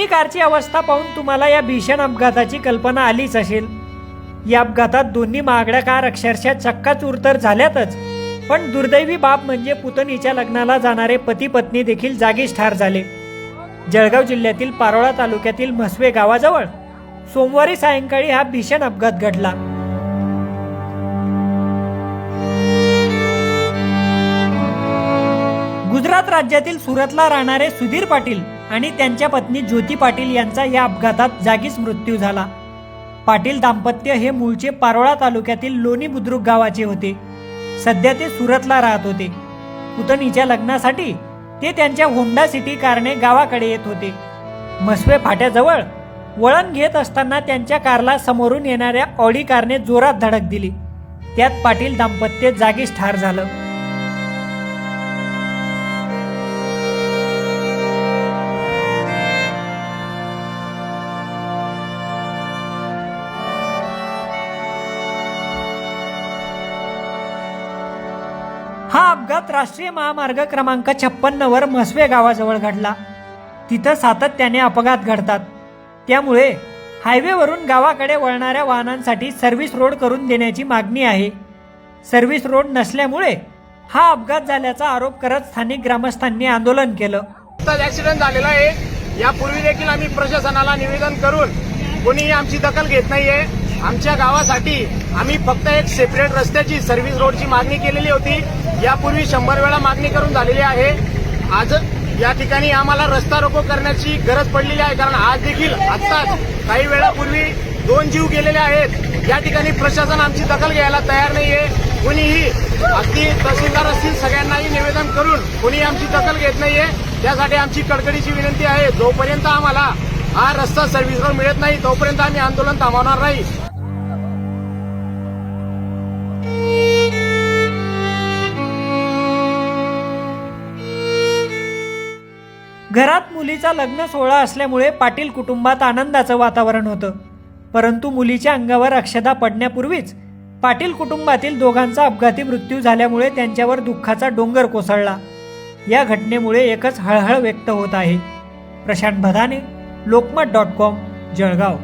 Mini कारची अवस्था पाहून तुम्हाला या भीषण अपघाताची कल्पना आलीच असेल। या अपघातात दोन्ही महागड्या कार अक्षरशः चक्काचूर तर झाल्यातच, पण दुर्दैवी बाब म्हणजे पुतणीच्या लग्नाला जाणारे पती पत्नी देखील जागीच ठार झाले। जळगाव जिल्ह्यातील पारोळा तालुक्यातील म्हसवे गावाजवळ सोमवारी सायंकाळी हा भीषण अपघात घडला। गुजरात राज्यातील सुरतला राहणारे सुधीर पाटील आणि त्यांच्या पत्नी ज्योती पाटील यांचा या अपघातात जागीच मृत्यू झाला। पाटील दाम्पत्य हे मूळचे पारोळा तालुक्यातील लोणी बुद्रुक गावाचे होते। सध्या ते सुरतला राहत होते। पुतणीच्या लग्नासाठी ते त्यांच्या होंडा सिटी कारने गावाकडे येत होते। म्हसवे फाट्याजवळ वळण घेत असताना त्यांच्या कारला समोरून येणाऱ्या ऑडी कारने जोरात धडक दिली। त्यात पाटील दाम्पत्य जागीच ठार झालं। हा अपघात राष्ट्रीय महामार्ग क्रमांक 56 वर म्हसवे गावाजवळ घडला। तिथं सातत्याने अपघात घडतात, त्यामुळे हायवेवरून गावाकडे वळणाऱ्या वाहनांसाठी सर्व्हिस रोड करून देण्याची मागणी आहे। सर्व्हिस रोड नसल्यामुळे हा अपघात झाल्याचा आरोप करत स्थानिक ग्रामस्थांनी आंदोलन केलं। ऍक्सिडेंट झालेला आहे, यापूर्वी देखील आम्ही प्रशासनाला निवेदन करून कोणीही आमची दखल घेत नाहीये। आमच्या गावासाठी आम्ही फक्त एक सेपरेट रस्त्याची सर्व्हिस रोडची मागणी केलेली होती। यापूर्वी 100 वेळा मागणी करून झालेली आहे। आज या ठिकाणी आम्हाला रस्ता रोको करण्याची गरज पडलेली आहे, कारण आज देखील आत्ताच काही वेळापूर्वी 2 जीव गेलेले आहेत। या ठिकाणी प्रशासन आमची दखल घ्यायला तयार नाहीये। कोणीही अगदी तहसीलदार असतील सगळ्यांनाही निवेदन करून कोणी आमची दखल घेत नाहीये। त्यासाठी आमची कडकडीची विनंती आहे, जोपर्यंत आम्हाला हा रस्ता सर्व्हिस रोड मिळत नाही तोपर्यंत आम्ही आंदोलन थांबवणार नाही। घरात मुलीचा लग्न सोहळा असल्यामुळे पाटील कुटुंबात आनंदाचं वातावरण होतं, परंतु मुलीच्या अंगावर अक्षदा पडण्यापूर्वीच पाटील कुटुंबातील दोघांचा अपघाती मृत्यू झाल्यामुळे त्यांच्यावर दुःखाचा डोंगर कोसळला। या घटनेमुळे एकच हळहळ व्यक्त होत आहे। प्रशांत भदाने, लोकमत.com, जळगाव।